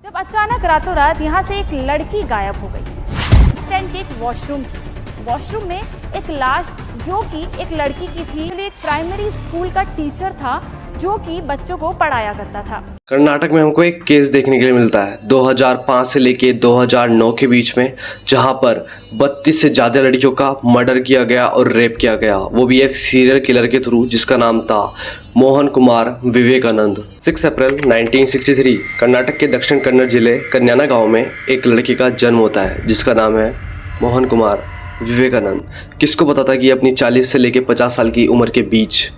जब अचानक रातों रात यहाँ से एक लड़की गायब हो गई। स्टैंड के एक वॉशरूम में एक लाश जो कि एक लड़की की थी। एक प्राइमरी स्कूल का टीचर था जो कि बच्चों को पढ़ाया करता था। कर्नाटक में हमको एक केस देखने के लिए मिलता है 2005 से लेके 2009 के बीच में, जहां पर 32 से ज़्यादा लड़कियों का मर्डर किया गया और रेप किया गया, वो भी एक सीरियल किलर के थ्रू जिसका नाम था मोहन कुमार विवेकानंद। 6 अप्रैल 1963 कर्नाटक के दक्षिण कन्नड़ जिले कन्याना गांव में एक लड़की का जन्म होता है जिसका नाम है मोहन कुमार विवेकानंद। किसको पता था कि अपनी 40 से लेके 50 साल की उम्र के बीच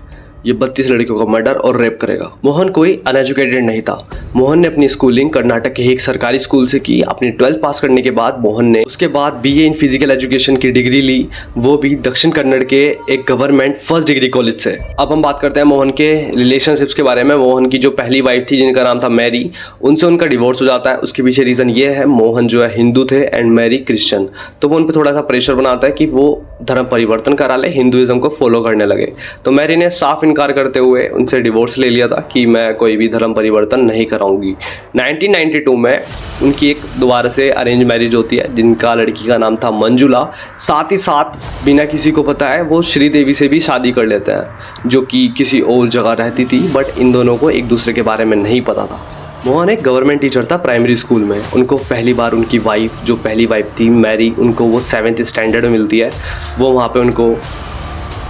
ये 32 लड़कियों का मर्डर और रेप करेगा। मोहन कोई अनएजुकेटेड नहीं था। मोहन ने अपनी स्कूलिंग कर्नाटक के एक सरकारी स्कूल से की। अपनी 12th पास करने के बाद मोहन ने उसके बाद बीए इन फिजिकल एजुकेशन की डिग्री ली, वो भी दक्षिण कन्नड़ के एक गवर्नमेंट फर्स्ट डिग्री कॉलेज से। अब हम बात करते हैं मोहन के रिलेशनशिप्स के बारे में। मोहन की जो पहली वाइफ थी जिनका नाम था मैरी, उनसे उनका डिवोर्स हो जाता है। उसके पीछे रीज़न ये है, मोहन जो है हिंदू थे एंड मैरी क्रिश्चियन, तो वो उन पर थोड़ा सा प्रेशर बनाता है कि वो धर्म परिवर्तन करा ले, हिंदुइज्म को फॉलो करने लगे। तो मैरी ने साफ इनकार करते हुए उनसे डिवोर्स ले लिया था कि मैं कोई भी धर्म परिवर्तन नहीं कराऊंगी। 1992 में उनकी एक दोबारा से अरेंज मैरिज होती है जिनका लड़की का नाम था मंजुला। साथ ही साथ बिना किसी को पता है वो श्रीदेवी से भी शादी कर लेते हैं जो कि किसी और जगह रहती थी, बट इन दोनों को एक दूसरे के बारे में नहीं पता था। मोहन एक गवर्नमेंट टीचर था प्राइमरी स्कूल में। उनको पहली बार उनकी वाइफ, जो पहली वाइफ थी मैरी, उनको वो 7th स्टैंडर्ड में मिलती है। वो वहाँ पे उनको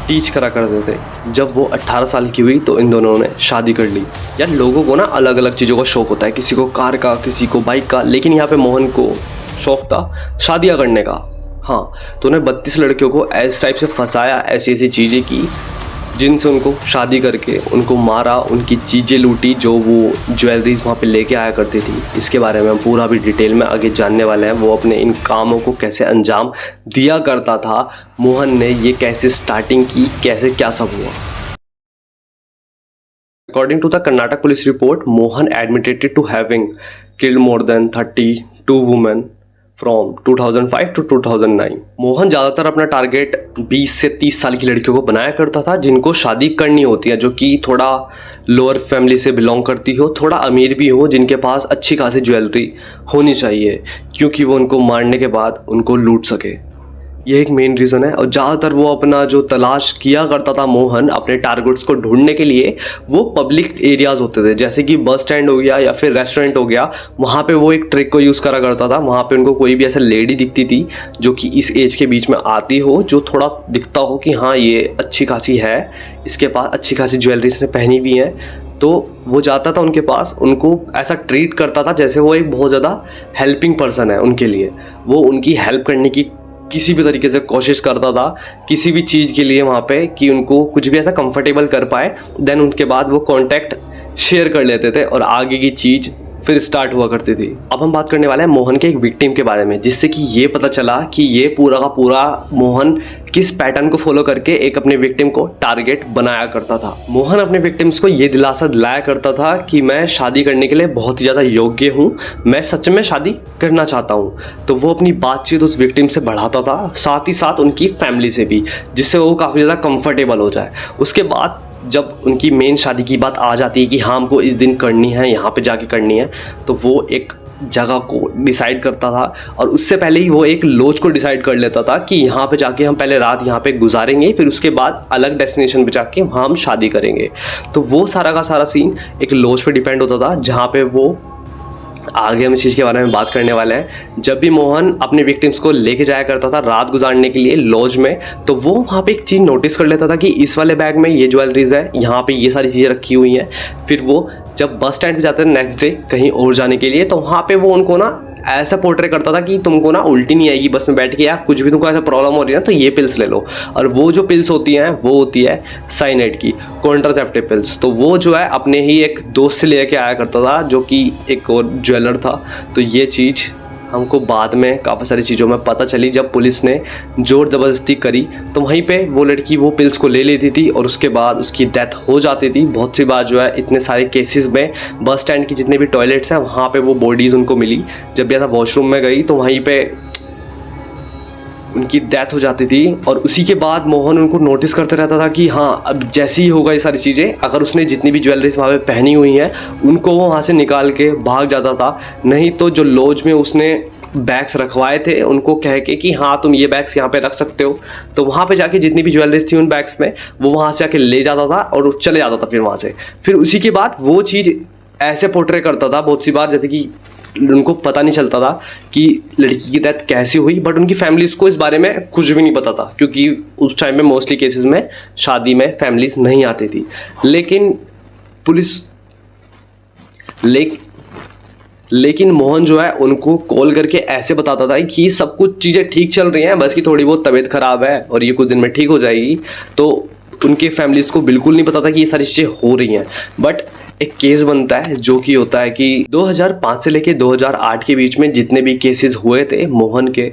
टीच करा करते थे। जब वो 18 साल की हुई तो इन दोनों ने शादी कर ली। यार लोगों को ना अलग अलग चीज़ों का शौक़ होता है, किसी को कार का, किसी को बाइक का, लेकिन यहाँ पे मोहन को शौक़ था शादियाँ करने का। हाँ, तो उन्हें 32 लड़कियों को इस टाइप से फंसाया, ऐसी ऐसी चीज़ें की जिनसे उनको शादी करके उनको मारा, उनकी चीज़ें लूटी जो वो ज्वेलरीज वहाँ पे लेके आया करती थी। इसके बारे में हम पूरा भी डिटेल में आगे जानने वाले हैं। वो अपने इन कामों को कैसे अंजाम दिया करता था, मोहन ने ये कैसे स्टार्टिंग की, कैसे क्या सब हुआ। According to the Karnataka police report, Mohan admitted to having killed more than 32 women from 2005 to 2009। Mohan ज़्यादातर अपना टारगेट 20 से 30 साल की लड़कियों को बनाया करता था जिनको शादी करनी होती है, जो कि थोड़ा लोअर फैमिली से बिलोंग करती हो, थोड़ा अमीर भी हो, जिनके पास अच्छी खासी ज्वेलरी होनी चाहिए क्योंकि वो उनको मारने के बाद उनको लूट सके। ये एक मेन रीज़न है। और ज़्यादातर वो अपना जो तलाश किया करता था मोहन अपने टारगेट्स को ढूंढने के लिए, वो पब्लिक एरियाज़ होते थे जैसे कि बस स्टैंड हो गया या फिर रेस्टोरेंट हो गया। वहाँ पे वो एक ट्रिक को यूज़ करा करता था। वहाँ पे उनको कोई भी ऐसा लेडी दिखती थी जो कि इस एज के बीच में आती हो, जो थोड़ा दिखता हो कि हाँ ये अच्छी खासी है, इसके पास अच्छी खासी ज्वेलरी इसने पहनी भी है, तो वो जाता था उनके पास, उनको ऐसा ट्रीट करता था जैसे वो एक बहुत ज़्यादा हेल्पिंग पर्सन है उनके लिए। वो उनकी हेल्प करने की किसी भी तरीके से कोशिश करता था, किसी भी चीज़ के लिए वहाँ पे, कि उनको कुछ भी ऐसा कंफर्टेबल कर पाए। देन उनके बाद वो कॉन्टैक्ट शेयर कर लेते थे और आगे की चीज़ फिर स्टार्ट हुआ करती थी। अब हम बात करने वाले हैं मोहन के एक विक्टिम के बारे में, जिससे कि ये पता चला कि ये पूरा का पूरा मोहन किस पैटर्न को फॉलो करके एक अपने विक्टिम को टारगेट बनाया करता था। मोहन अपने विक्टिम्स को ये दिलासा दिलाया करता था कि मैं शादी करने के लिए बहुत ही ज़्यादा योग्य हूँ, मैं सच में शादी करना चाहता हूँ। तो वो अपनी बातचीत उस विक्टिम से बढ़ाता था, साथ ही साथ उनकी फैमिली से भी, जिससे वो काफ़ी ज़्यादा कंफर्टेबल हो जाए। उसके बाद जब उनकी मेन शादी की बात आ जाती है कि हाँ हमको इस दिन करनी है, यहाँ पे जाके करनी है, तो वो एक जगह को डिसाइड करता था। और उससे पहले ही वो एक लॉज को डिसाइड कर लेता था कि यहाँ पे जाके हम पहले रात यहाँ पे गुजारेंगे, फिर उसके बाद अलग डेस्टिनेशन पे जाके वहाँ हम शादी करेंगे। तो वो सारा का सारा सीन एक लॉज पे डिपेंड होता था, जहाँ पे वो आगे हम इस चीज़ के बारे में बात करने वाले हैं। जब भी मोहन अपने विक्टिम्स को लेके जाया करता था रात गुजारने के लिए लॉज में, तो वो वहाँ पे एक चीज़ नोटिस कर लेता था कि इस वाले बैग में ये ज्वेलरीज है, यहाँ पे ये सारी चीज़ें रखी हुई हैं। फिर वो जब बस स्टैंड पे जाते थे नेक्स्ट डे कहीं और जाने के लिए, तो वहाँ पे वो उनको ना ऐसा पोर्ट्रे करता था कि तुमको ना उल्टी नहीं आएगी बस में बैठ के, या कुछ भी तुमको ऐसा प्रॉब्लम हो रही है ना तो ये पिल्स ले लो। और वो जो पिल्स होती हैं वो होती है साइनाइड की, कॉन्ट्रासेप्टिव पिल्स। तो वो जो है अपने ही एक दोस्त से लेके आया करता था जो कि एक और ज्वेलर था। तो ये चीज़ हमको बाद में काफ़ी सारी चीज़ों में पता चली। जब पुलिस ने ज़ोर ज़बरदस्ती करी तो वहीं पे वो लड़की वो पिल्स को ले लेती थी और उसके बाद उसकी डेथ हो जाती थी। बहुत सी बार जो है इतने सारे केसेस में बस स्टैंड की जितने भी टॉयलेट्स हैं, वहाँ पे वो बॉडीज़ उनको मिली। जब भी ऐसा वॉशरूम में गई तो वहीं पे, उनकी डेथ हो जाती थी। और उसी के बाद मोहन उनको नोटिस करते रहता था कि हाँ अब जैसे ही होगा ये सारी चीज़ें, अगर उसने जितनी भी ज्वेलरीज वहाँ पे पहनी हुई हैं उनको वो वहाँ से निकाल के भाग जाता था। नहीं तो जो लॉज में उसने बैग्स रखवाए थे उनको कह के कि हाँ तुम ये बैग्स यहाँ पे रख सकते हो, तो वहाँ पे जाके जितनी भी ज्वेलरीज थी उन बैग्स में वो वहाँ से जाके ले जाता था और वो चले जाता था फिर वहाँ से। फिर उसी के बाद वो चीज़ ऐसे पोर्ट्रे करता था बहुत सी बार, जैसे कि उनको पता नहीं चलता था कि लड़की की डेथ कैसे हुई, बट उनकी फैमिलीज को इस बारे में कुछ भी नहीं पता था, क्योंकि उस टाइम में मोस्टली केसेस में शादी में फैमिलीज नहीं आती थी। लेकिन मोहन जो है उनको कॉल करके ऐसे बताता था कि सब कुछ चीज़ें ठीक चल रही हैं, बस की थोड़ी बहुत तबीयत खराब है और ये कुछ दिन में ठीक हो जाएगी। तो उनके फैमिलीज को बिल्कुल नहीं पता था कि ये सारी चीज़ें हो रही हैं। बट एक केस बनता है जो कि होता है कि 2005 से लेके 2008 के बीच में जितने भी केसेस हुए थे मोहन के,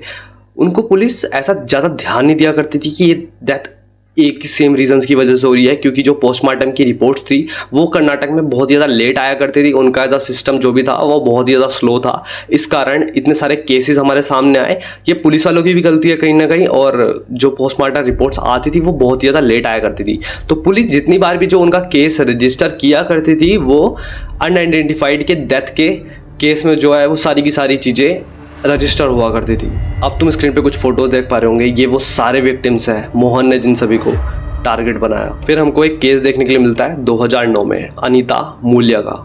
उनको पुलिस ऐसा ज़्यादा ध्यान नहीं दिया करती थी कि ये डेथ एक ही सेम रीजंस की वजह से हो रही है, क्योंकि जो पोस्टमार्टम की रिपोर्ट्स थी वो कर्नाटक में बहुत ज़्यादा लेट आया करती थी। उनका जो सिस्टम जो भी था वो बहुत ज़्यादा स्लो था, इस कारण इतने सारे केसेस हमारे सामने आए। ये पुलिस वालों की भी गलती है कहीं ना कहीं, और जो पोस्टमार्टम रिपोर्ट्स आती थी वो बहुत ज़्यादा लेट आया करती थी। तो पुलिस जितनी बार भी जो उनका केस रजिस्टर किया करती थी वो अनआइडेंटिफाइड के डेथ के केस में जो है वो सारी की सारी चीज़ें रजिस्टर हुआ करती थी। अब तुम स्क्रीन पे कुछ फोटो देख पा रहे होंगे, ये वो सारे विक्टिम्स हैं मोहन ने जिन सभी को टारगेट बनाया। फिर हमको एक केस देखने के लिए मिलता है 2009 में अनीता मूल्या का,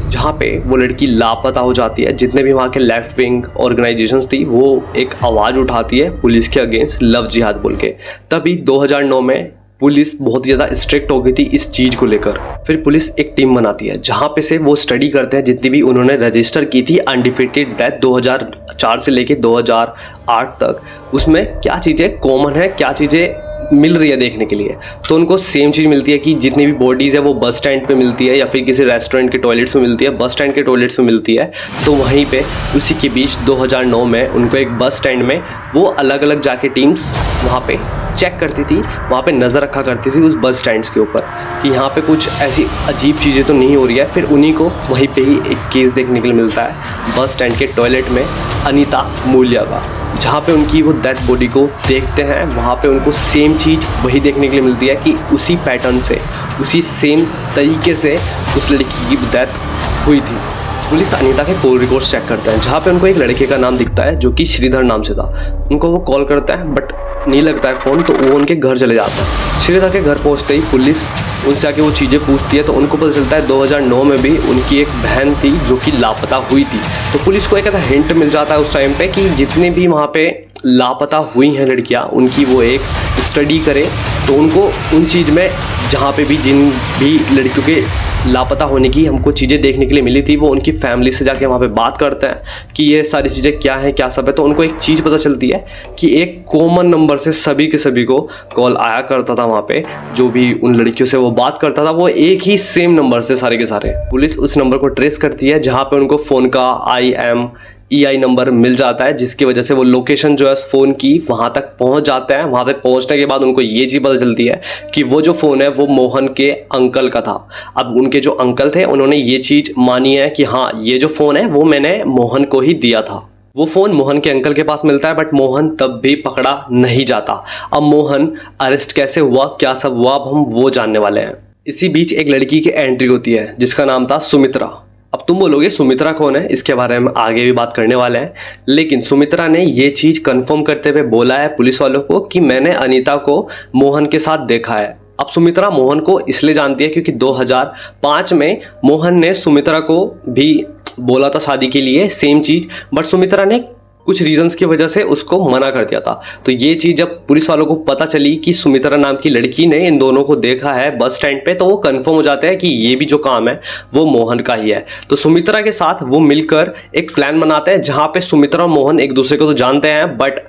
जहाँ पे वो लड़की लापता हो जाती है। जितने भी वहाँ के लेफ्ट विंग ऑर्गेनाइजेशंस थी वो एक आवाज़ उठाती है पुलिस के अगेंस्ट लव जिहाद बोल के। तभी 2009 में पुलिस बहुत ज़्यादा स्ट्रिक्ट हो गई थी इस चीज़ को लेकर। फिर पुलिस एक टीम बनाती है जहाँ पे से वो स्टडी करते हैं जितनी भी उन्होंने रजिस्टर की थी अनडिफिटेड डेथ 2004 से लेके 2008 तक, उसमें क्या चीज़ें कॉमन है, क्या चीज़ें मिल रही है देखने के लिए। तो उनको सेम चीज़ मिलती है कि जितनी भी बॉडीज़ है वो बस स्टैंड पे मिलती है या फिर किसी रेस्टोरेंट के टॉयलेट्स में मिलती है, बस स्टैंड के टॉयलेट्स में मिलती है। तो वहीं पे उसी के बीच 2009 में उनको एक बस स्टैंड में वो अलग अलग जाके टीम्स वहाँ पे चेक करती थी, वहाँ पे नज़र रखा करती थी उस बस स्टैंड्स के ऊपर कि यहाँ पे कुछ ऐसी अजीब चीज़ें तो नहीं हो रही है। फिर उन्हीं को वहीं पे ही एक केस देखने के लिए मिलता है बस स्टैंड के टॉयलेट में अनीता मूल्या का, जहाँ पे उनकी वो डेथ बॉडी को देखते हैं। वहाँ पे उनको सेम चीज़ वही देखने के लिए मिलती है कि उसी पैटर्न से, उसी सेम तरीके से उस लड़की की डेथ हुई थी। पुलिस अनीता के कॉल रिकॉर्ड्स चेक करते हैं जहाँ पे उनको एक लड़के का नाम दिखता है जो कि श्रीधर नाम से था। उनको वो कॉल करता है बट नहीं लगता है फ़ोन, तो वो उनके घर चले जाता है। श्रीधर के घर पहुँचते ही पुलिस उनसे आके वो चीज़ें पूछती है, तो उनको पता चलता है 2009 में भी उनकी एक बहन थी जो कि लापता हुई थी। तो पुलिस को एक ऐसा हिंट मिल जाता है उस टाइम पे कि जितने भी वहाँ पे लापता हुई हैं लड़कियाँ उनकी वो एक स्टडी करे। तो उनको उन चीज़ में जहाँ पे भी जिन भी लड़कियों के लापता होने की हमको चीज़ें देखने के लिए मिली थी वो उनकी फैमिली से जाके वहाँ पे बात करते हैं कि ये सारी चीज़ें क्या है क्या सब है। तो उनको एक चीज़ पता चलती है कि एक कॉमन नंबर से सभी के सभी को कॉल आया करता था वहाँ पे, जो भी उन लड़कियों से वो बात करता था वो एक ही सेम नंबर से सारे के सारे। पुलिस उस नंबर को ट्रेस करती है जहाँ पे उनको फ़ोन का IMEI नंबर मिल जाता है, जिसकी वजह से वो लोकेशन जो है उस फ़ोन की वहाँ तक पहुँच जाता है। वहाँ पे पहुँचने के बाद उनको ये चीज़ पता चलती है कि वो जो फ़ोन है वो मोहन के अंकल का था। अब उनके जो अंकल थे उन्होंने ये चीज़ मानी है कि हाँ ये जो फ़ोन है वो मैंने मोहन को ही दिया था। वो फ़ोन मोहन के अंकल के पास मिलता है बट मोहन तब भी पकड़ा नहीं जाता। अब मोहन अरेस्ट कैसे हुआ, क्या सब हुआ, अब हम वो जानने वाले हैं। इसी बीच एक लड़की की एंट्री होती है जिसका नाम था सुमित्रा। अब तुम बोलोगे सुमित्रा कौन है, इसके बारे में आगे भी बात करने वाले हैं। लेकिन सुमित्रा ने ये चीज़ कंफर्म करते हुए बोला है पुलिस वालों को कि मैंने अनीता को मोहन के साथ देखा है। अब सुमित्रा मोहन को इसलिए जानती है क्योंकि 2005 में मोहन ने सुमित्रा को भी बोला था शादी के लिए सेम चीज़, बट सुमित्रा ने कुछ रीजंस की वजह से उसको मना कर दिया था। तो ये चीज़ जब पुलिस वालों को पता चली कि सुमित्रा नाम की लड़की ने इन दोनों को देखा है बस स्टैंड पे, तो वो कंफर्म हो जाता है कि ये भी जो काम है वो मोहन का ही है। तो सुमित्रा के साथ वो मिलकर एक प्लान बनाते हैं जहाँ पे सुमित्रा और मोहन एक दूसरे को तो जानते हैं बट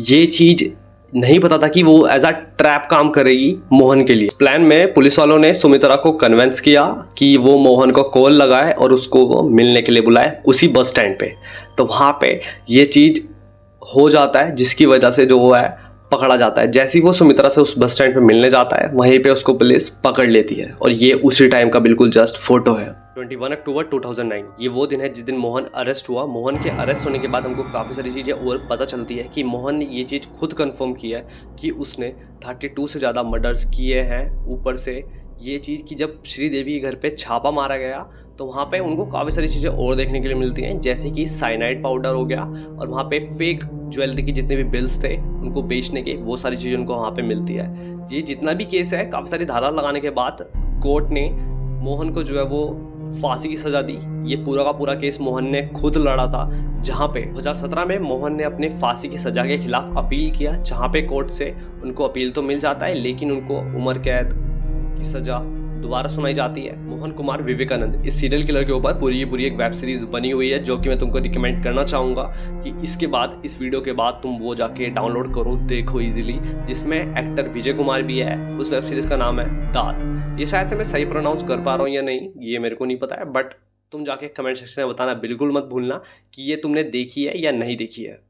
ये चीज़ नहीं पता था कि वो एज अ ट्रैप काम करेगी मोहन के लिए। प्लान में पुलिस वालों ने सुमित्रा को कन्विंस किया कि वो मोहन को कॉल लगाए और उसको वो मिलने के लिए बुलाए उसी बस स्टैंड पे। तो वहाँ पे ये चीज़ हो जाता है जिसकी वजह से जो वो है पकड़ा जाता है। जैसे ही वो सुमित्रा से उस बस स्टैंड पे मिलने जाता है वहीं पे उसको पुलिस पकड़ लेती है और ये उसी टाइम का बिल्कुल जस्ट फोटो है। 21 अक्टूबर 2009 ये वो दिन है जिस दिन मोहन अरेस्ट हुआ। मोहन के अरेस्ट होने के बाद हमको काफ़ी सारी चीज़ें और पता चलती है कि मोहन ने ये चीज़ खुद कंफर्म की है कि उसने 32 से ज़्यादा मर्डर्स किए हैं। ऊपर से ये चीज़ कि जब श्रीदेवी के घर पे छापा मारा गया तो वहाँ पे उनको काफ़ी सारी चीज़ें और देखने के लिए मिलती हैं, जैसे कि साइनाइड पाउडर हो गया और वहाँ पे फेक ज्वेलरी के जितने भी बिल्स थे उनको बेचने के, वो सारी चीज़ें उनको वहाँ पे मिलती है। ये जितना भी केस है, काफ़ी सारी धारा लगाने के बाद कोर्ट ने मोहन को जो है वो फांसी की सज़ा दी। ये पूरा का पूरा केस मोहन ने खुद लड़ा था, जहाँ पे 2017 में मोहन ने अपने फांसी की सज़ा के खिलाफ अपील किया, जहाँ पे कोर्ट से उनको अपील तो मिल जाता है लेकिन उनको उम्र कैद की सज़ा दोबारा सुनाई जाती है। मोहन कुमार विवेकानंद इस सीरियल किलर के ऊपर पूरी की पूरी एक वेब सीरीज़ बनी हुई है, जो कि मैं तुमको रिकमेंड करना चाहूँगा कि इसके बाद, इस वीडियो के बाद तुम वो जाके डाउनलोड करो, देखो इजीली, जिसमें एक्टर विजय कुमार भी है। उस वेब सीरीज़ का नाम है दांत। ये शायद से मैं सही प्रोनाउंस कर पा रहा हूँ या नहीं, ये मेरे को नहीं पता है, बट तुम जाके कमेंट सेक्शन में बताना बिल्कुल मत भूलना कि ये तुमने देखी है या नहीं देखी है।